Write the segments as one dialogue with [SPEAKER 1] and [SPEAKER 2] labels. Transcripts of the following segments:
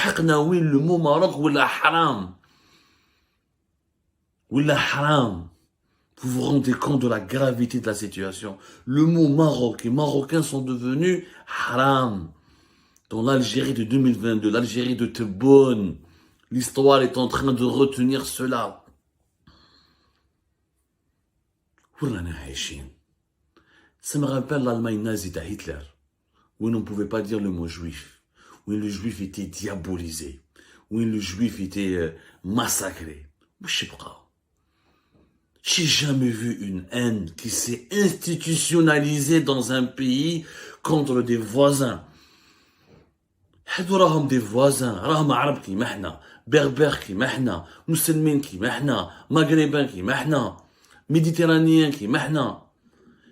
[SPEAKER 1] حقنا وين لو مو ماروك ولا حرام ولا حرام. Vous vous rendez compte de la gravité de la situation. Le mot Maroc et Marocains sont devenus haram. Dans l'Algérie de 2022, l'Algérie de Tebboune, l'histoire est en train de retenir cela. Ça me rappelle l'Allemagne nazie de Hitler, où on ne pouvait pas dire le mot juif, où le juif était diabolisé, où le juif était massacré. Je sais pas. J'ai jamais vu une haine qui s'est institutionnalisée dans un pays contre des voisins. حدو راهم des voisins, راهم عرب كيما حنا, بربر كيما حنا, مسلمين كيما حنا, maghrébins كيما حنا, méditerranéens كيما حنا.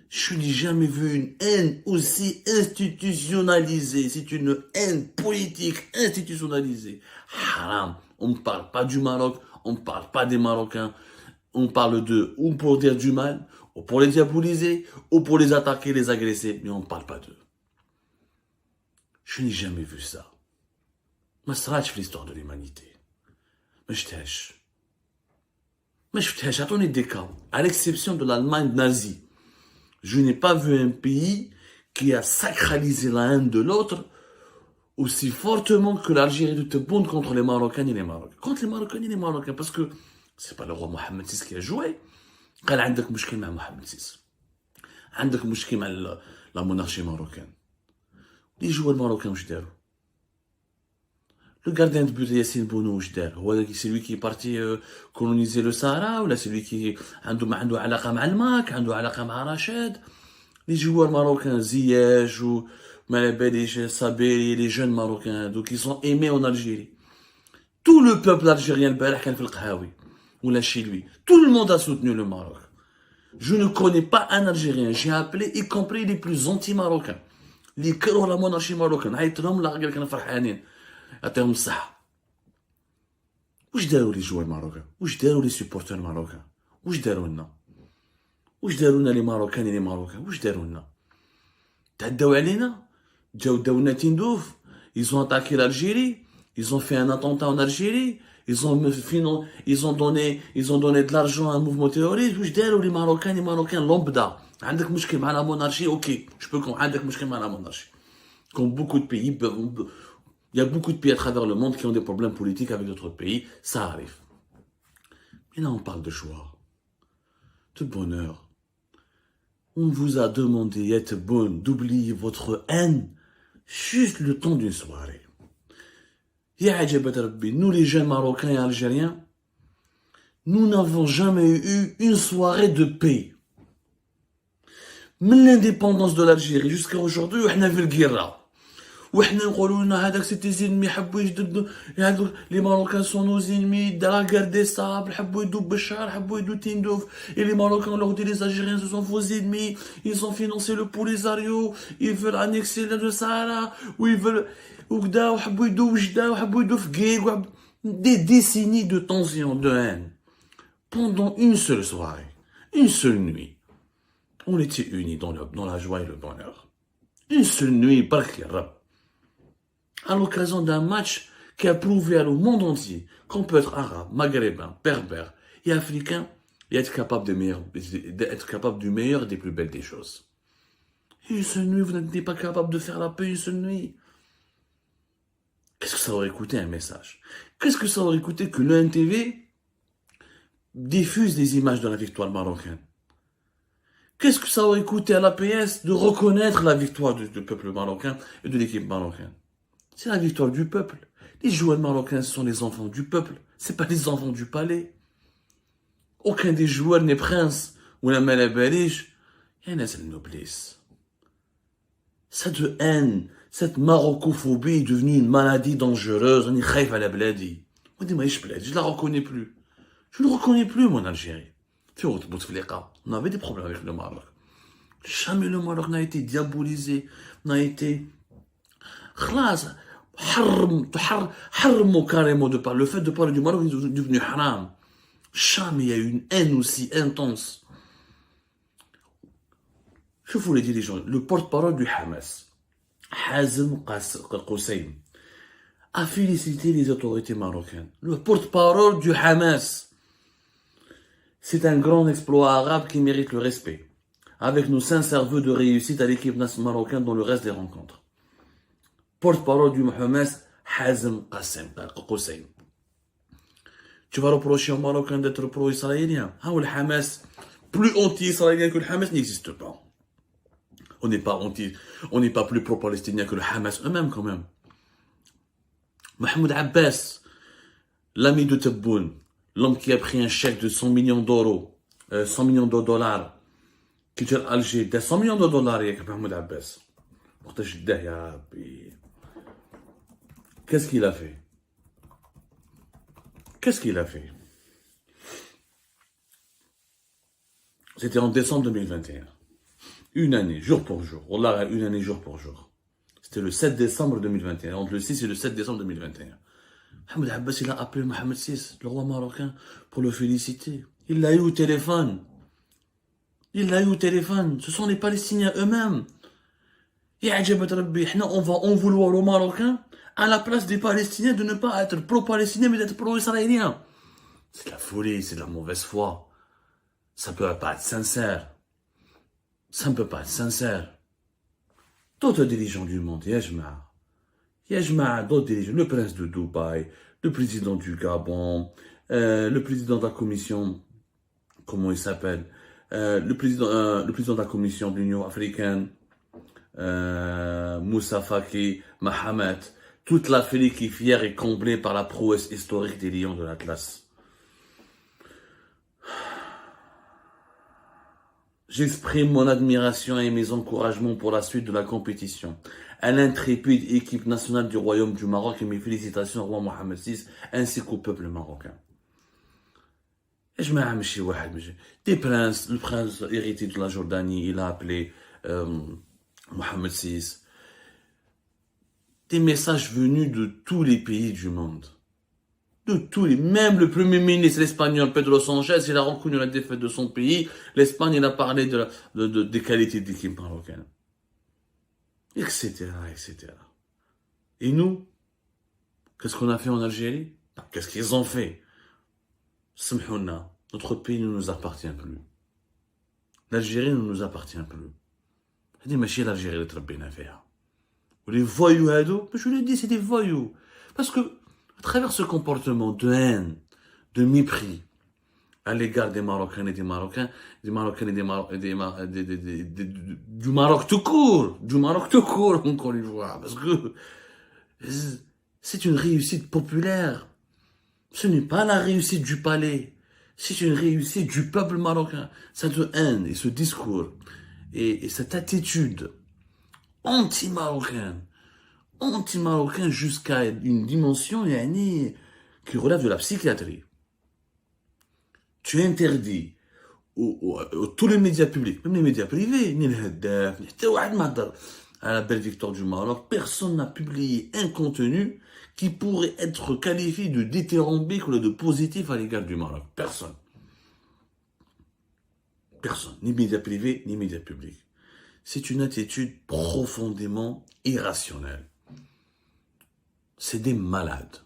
[SPEAKER 1] Je n'ai jamais vu une haine aussi institutionnalisée. C'est une haine politique institutionnalisée. Haram. On ne parle pas du Maroc, on ne parle pas des Marocains. On parle d'eux ou pour dire du mal, ou pour les diaboliser, ou pour les attaquer, les agresser, mais on ne parle pas d'eux. Je n'ai jamais vu ça. ما صراتش في l'histoire de l'humanité. ما شفتهاش. Attendez des cas. À l'exception de l'Allemagne nazie, je n'ai pas vu un pays qui a sacralisé la haine de l'autre aussi fortement que l'Algérie de Tebboune contre les Marocains et les Marocains. Contre les Marocains et les Marocains, parce que c'est pas le roi Mohamed VI qui a joué. قال عندك مشكل مع محمد VI. عندك مشكل مع la monarchie marocaine. Les joueurs marocains واش داروا؟ Le gardien de but Yassine Bounou واش دار؟ هو c'est lui qui est parti coloniser le Sahara ولا c'est lui qui ما عنده علاقة مع الماك، عنده علاقة مع رشاد. Les joueurs marocains Ziyech ou Malabedish, Saberi, les jeunes marocains donc ils sont aimés en Algérie. Tout le peuple algérien البارح كان في القهاوي ولا chez lui. Tout le monde a soutenu le Maroc. Je ne connais pas un Algérien. J'ai appelé, y compris les plus anti-marocains. اللي كرهوا la monarchie marocaine. عيطت لهم لا قال كانوا فرحانين. يعطيهم الصحة. واش داروا لي جوار ماروكان؟ واش داروا لي سوبورتور ماروكان؟ واش داروا لنا؟ واش داروا لنا لي ماروكان لي ماروكان؟ واش داروا لنا؟ تعداو علينا؟ جاو داونا تندوف. Ils ont attaqué l'Algérie. Ils ont fait un attentat en Algérie. Ils ont donné de l'argent à un mouvement terroriste. واش داروا لي ماروكان لامبدا؟ عندك مشكل مع la monarchie, ok. Je peux comprendre. عندك مشكل مع la monarchie. Comme beaucoup de pays, il y a beaucoup de pays à travers le monde qui ont des problèmes politiques avec d'autres pays. Ça arrive. Mais là, on parle de choix, de bonheur. On vous a demandé, être bonne, d'oublier votre haine juste le temps d'une soirée. Ya ajabat Rabbi, nous les jeunes Marocains et Algériens, nous n'avons jamais eu une soirée de paix. من l'indépendance de l'Algérie jusqu'à aujourd'hui, وحنا في القرة. وحنا نقولوا لنا هذاك سيتي زينمي حبوا يجددوا هذوك لي ماروكان سون نو زينمي دا لا غار دي صابل حبوا يدوا بشار حبوا يدوا تندوف et les Marocains leur dit les Algériens ce sont vos ennemis, ils ont financé le Polisario, ils veulent annexer le Sahara ou ils veulent وكدا وحبوا يدوا وجده وحبوا يدوا في كيك des décennies de tension, de haine pendant une seule soirée, une seule nuit. On était unis dans la joie et le bonheur. Une seule nuit, bark ya Rab. À l'occasion d'un match qui a prouvé au monde entier qu'on peut être arabe, maghrébin, berbère et africain et être capable du meilleur et des plus belles des choses. Et une seule nuit, vous n'êtes pas capable de faire la paix une seule nuit. Qu'est-ce que ça aurait coûté un message? Qu'est-ce que ça aurait coûté que l'ENTV diffuse les images de la victoire marocaine? Qu'est-ce que ça aurait coûté à l'APS de reconnaître la victoire du peuple marocain et de l'équipe marocaine? C'est la victoire du peuple. Les joueurs marocains sont les enfants du peuple. C'est pas les enfants du palais. Aucun des joueurs n'est prince ou la malabalish. Il y en a cette noblesse. Cette haine, cette marocophobie est devenue une maladie dangereuse. On est khaïf à la bladi. On dit, je la reconnais plus. Je ne reconnais plus mon Algérie. On avait des problèmes avec le Maroc. Jamais le Maroc n'a été diabolisé, n'a été... حرموا carrément de parler. Le fait de parler du Maroc est devenu haram. Jamais il y a eu une haine aussi intense. Je vous l'ai dit les gens, le porte-parole du Hamas, Hazem Qasem, a félicité les autorités marocaines. Le porte-parole du Hamas. C'est un grand exploit arabe qui mérite le respect. Avec nos sincères vœux de réussite à l'équipe nationale marocaine dans le reste des rencontres. Porte-parole du Hamas, Hazem Qasem. Tu vas reprocher aux Marocains d'être pro-israéliens. Ah, le Hamas, plus anti-israélien que le Hamas n'existe pas. On n'est pas plus pro-palestinien que le Hamas eux-mêmes quand même. Mahmoud Abbas, l'ami de Tebboune, l'homme qui a pris un chèque de 100 millions d'euros, 100 millions de dollars, qui tire Alger, de 100 millions de dollars, avec Mahmoud Abbas. Qu'est-ce qu'il a fait? Qu'est-ce qu'il a fait? C'était en décembre 2021. Une année, jour pour jour. Wallah, une année, jour pour jour. C'était le 7 décembre 2021. Entre le 6 et le 7 décembre 2021. Mahmoud Abbas, il a appelé Mohamed VI, le roi marocain, pour le féliciter. Il l'a eu au téléphone. Il l'a eu au téléphone. Ce sont les Palestiniens eux-mêmes. On va en vouloir aux Marocains à la place des Palestiniens de ne pas être pro-palestiniens mais d'être pro-israéliens. C'est de la folie, c'est de la mauvaise foi. Ça ne peut pas être sincère. Ça ne peut pas être sincère. D'autres dirigeants du monde, Yajma, d'autres dirigeants, le prince de Dubaï, le président du Gabon, le président de la commission, comment il s'appelle, le président de la commission de l'Union africaine, Moussa Faki, Mohamed, toute l'Afrique qui est fière et comblée par la prouesse historique des lions de l'Atlas. J'exprime mon admiration et mes encouragements pour la suite de la compétition. À l'intrépide équipe nationale du Royaume du Maroc et mes félicitations au roi Mohamed VI ainsi qu'au peuple marocain. Des princes, le prince héritier de la Jordanie, il a appelé Mohamed VI. Des messages venus de tous les pays du monde. Même le premier ministre espagnol Pedro Sánchez, il a reconnu la défaite de son pays. L'Espagne, il a parlé des qualités d'équipe marocaine. Etc. Et nous, qu'est-ce qu'on a fait en Algérie? Qu'est-ce qu'ils ont fait? Samhouna, notre pays ne nous appartient plus. L'Algérie ne nous appartient plus. Je dis, mais c'est l'Algérie qui est bien à faire. Les voyous, je l'ai dit, c'est des voyous. Parce que, à travers ce comportement de haine, de mépris, à l'égard des Marocains et des Marocains, du Maroc tout court, encore une fois, parce que c'est une réussite populaire. Ce n'est pas la réussite du palais, c'est une réussite du peuple marocain. Cette haine et ce discours et cette attitude anti-marocaine jusqu'à une dimension qui relève de la psychiatrie. Tu interdis tous les médias publics, même les médias privés, ni le Haddaf, à la belle victoire du Maroc, personne n'a publié un contenu qui pourrait être qualifié de dithyrambique ou de positif à l'égard du Maroc. Personne. Ni médias privés, ni médias publics. C'est une attitude profondément irrationnelle. C'est des malades.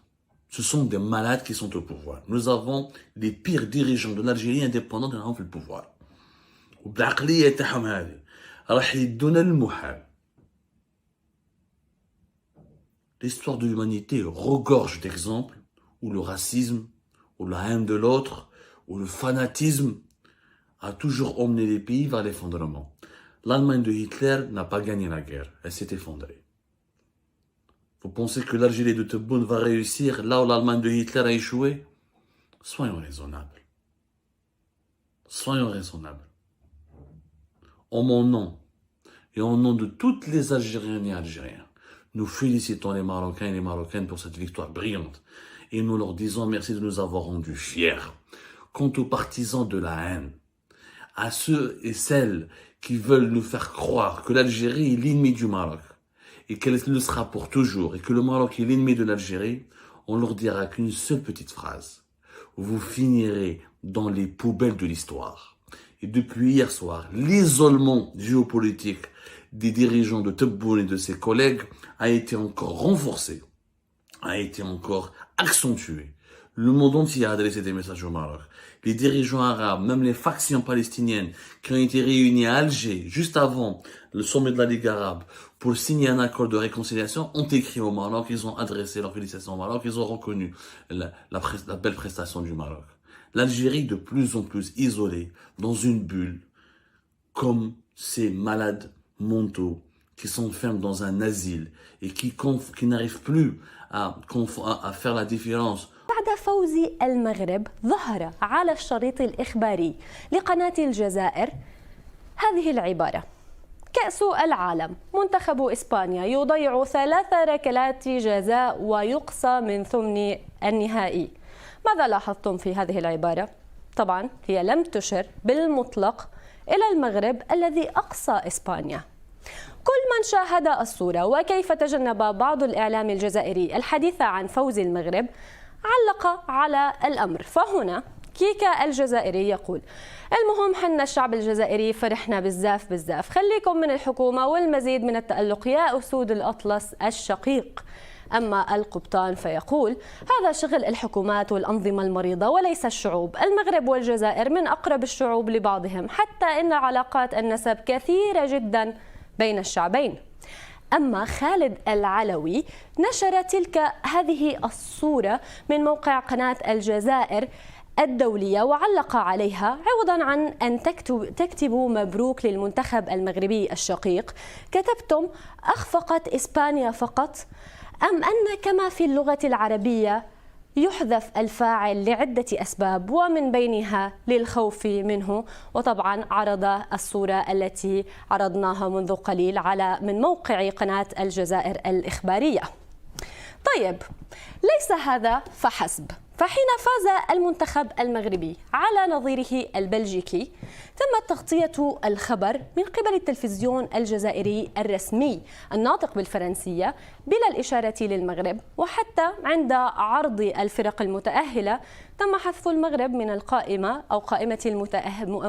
[SPEAKER 1] Ce sont des malades qui sont au pouvoir. Nous avons les pires dirigeants de l'Algérie indépendants qui ont le pouvoir. L'histoire de l'humanité regorge d'exemples où le racisme, où la haine de l'autre, où le fanatisme a toujours emmené les pays vers l'effondrement. L'Allemagne de Hitler n'a pas gagné la guerre, elle s'est effondrée. Vous pensez que l'Algérie de Tebboune va réussir là où l'Allemagne de Hitler a échoué? Soyons raisonnables. Soyons raisonnables. En mon nom et en nom de toutes les Algériennes et Algériens, nous félicitons les Marocains et les Marocaines pour cette victoire brillante et nous leur disons merci de nous avoir rendus fiers. Quant aux partisans de la haine, à ceux et celles qui veulent nous faire croire que l'Algérie est l'ennemi du Maroc et qu'elle le sera pour toujours et que le Maroc est l'ennemi de l'Algérie, on leur dira qu'une seule petite phrase. Vous finirez dans les poubelles de l'histoire. Et depuis hier soir, l'isolement géopolitique des dirigeants de Tebboune et de ses collègues a été encore renforcé a été encore accentuée. Le monde entier a adressé des messages au Maroc. Les dirigeants arabes, même les factions palestiniennes qui ont été réunies à Alger juste avant le sommet de la Ligue arabe pour signer un accord de réconciliation ont écrit au Maroc, ils ont adressé leurs félicitations au Maroc, ils ont reconnu la belle prestation du Maroc. L'Algérie de plus en plus isolée dans une bulle comme ces malades mentaux qui s'enferment dans un asile et qui n'arrivent plus à faire la différence.
[SPEAKER 2] بعد فوز المغرب ظهر على الشريط الإخباري لقناة الجزائر هذه العبارة: كأس العالم، منتخب إسبانيا يضيع 3 ركلات جزاء ويقصى من ثمن النهائي. ماذا لاحظتم في هذه العبارة؟ طبعا هي لم تشر بالمطلق إلى المغرب الذي أقصى إسبانيا. كل من شاهد الصورة وكيف تجنب بعض الإعلام الجزائري الحديث عن فوز المغرب علق على الأمر. فهنا كيكا الجزائري يقول: المهم حنا الشعب الجزائري فرحنا بزاف، خليكم من الحكومة والمزيد من التألق يا أسود الأطلس الشقيق. أما القبطان فيقول: هذا شغل الحكومات والأنظمة المريضة وليس الشعوب، المغرب والجزائر من أقرب الشعوب لبعضهم، حتى إن علاقات النسب كثيرة جدا بين الشعبين. أما خالد العلوي نشر هذه الصورة من موقع قناة الجزائر الدولية وعلق عليها: عوضا عن أن تكتبوا مبروك للمنتخب المغربي الشقيق كتبتم أخفقت إسبانيا فقط، أم أن كما في اللغة العربية يحذف الفاعل لعدة أسباب ومن بينها للخوف منه. وطبعا عرض الصورة التي عرضناها منذ قليل من موقع قناة الجزائر الإخبارية. طيب، ليس هذا فحسب، فحين فاز المنتخب المغربي على نظيره البلجيكي تم تغطية الخبر من قبل التلفزيون الجزائري الرسمي الناطق بالفرنسية بلا الإشارة للمغرب، وحتى عند عرض الفرق المتأهلة تم حذف المغرب من القائمة أو قائمة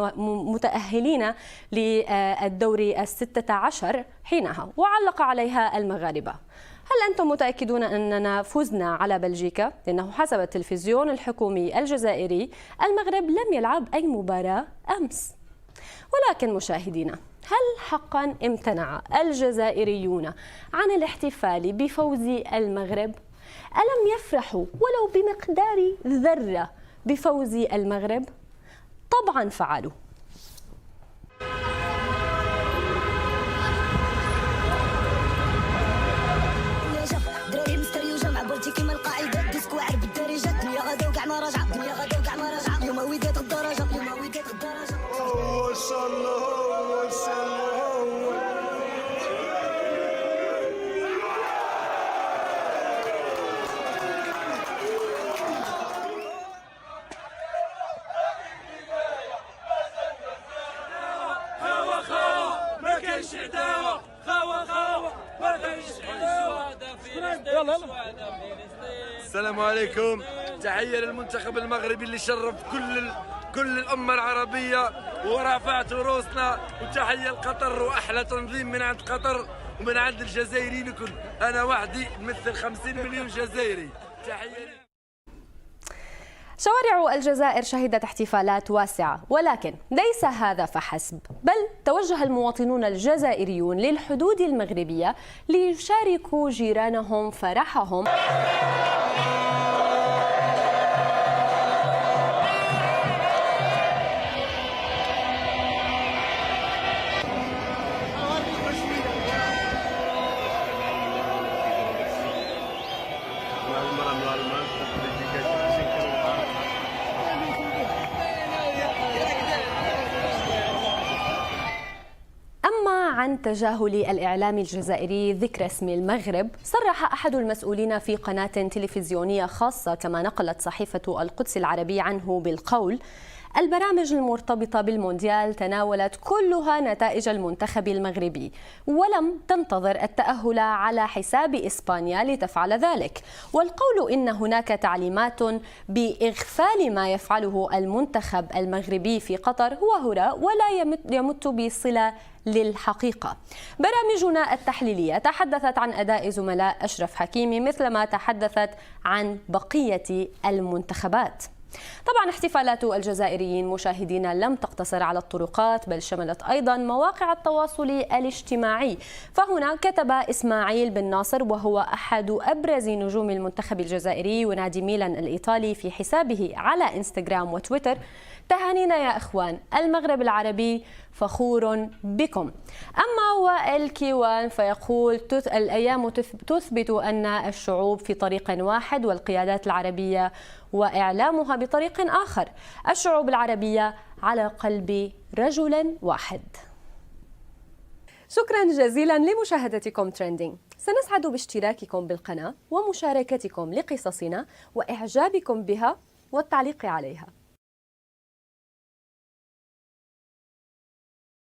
[SPEAKER 2] المتأهلين للدور 16 حينها، وعلق عليها المغاربة: هل أنتم متأكدون أننا فزنا على بلجيكا؟ لأنه حسب التلفزيون الحكومي الجزائري المغرب لم يلعب أي مباراة أمس. ولكن مشاهدينا، هل حقا امتنع الجزائريون عن الاحتفال بفوز المغرب؟ ألم يفرحوا ولو بمقدار ذرة بفوز المغرب؟ طبعا فعلوا.
[SPEAKER 3] كيما القاعدة ديسكو عرب الدارجة، دنيا غدا وكاع ما راجعة، دنيا غدا وكاع ما راجعة، اليوم ودات الدرجة، اليوم ودات الدرجة. ما شاء الله ما شاء الله.
[SPEAKER 4] خاوة خاوة ما كاينش عداوة، خاوة خاوة ما كاينش عداوة.
[SPEAKER 5] السلام عليكم، تحية للمنتخب المغربي اللي شرف كل الأمة العربية ورفع تروسنا، وتحية لقطر وأحلى تنظيم من عند قطر ومن عند الجزائريين الكل. أنا وحدي نمثل 50 مليون جزائري. تحية.
[SPEAKER 2] شوارع الجزائر شهدت احتفالات واسعة، ولكن ليس هذا فحسب، بل توجه المواطنون الجزائريون للحدود المغربية ليشاركوا جيرانهم فرحهم. عن تجاهل الإعلام الجزائري ذكر اسم المغرب، صرح أحد المسؤولين في قناة تلفزيونية خاصة كما نقلت صحيفة القدس العربي عنه بالقول: البرامج المرتبطة بالمونديال تناولت كلها نتائج المنتخب المغربي، ولم تنتظر التأهل على حساب إسبانيا لتفعل ذلك. والقول إن هناك تعليمات بإغفال ما يفعله المنتخب المغربي في قطر هو هراء ولا يمت بصلة للحقيقة. برامجنا التحليلية تحدثت عن أداء زملاء أشرف حكيمي مثلما تحدثت عن بقية المنتخبات. طبعا احتفالات الجزائريين مشاهدينا لم تقتصر على الطرقات، بل شملت أيضا مواقع التواصل الاجتماعي. فهنا كتب إسماعيل بن ناصر وهو أحد أبرز نجوم المنتخب الجزائري ونادي ميلان الإيطالي في حسابه على إنستغرام وتويتر: تهانينا يا إخوان، المغرب العربي فخور بكم. أما وائل كيوان فيقول: الأيام تثبت أن الشعوب في طريق واحد والقيادات العربية وإعلامها بطريق آخر. الشعوب العربية على قلب رجل واحد. شكرا جزيلا لمشاهدتكم ترندينج. سنسعد باشتراككم بالقناة ومشاركتكم لقصصنا وإعجابكم بها والتعليق عليها.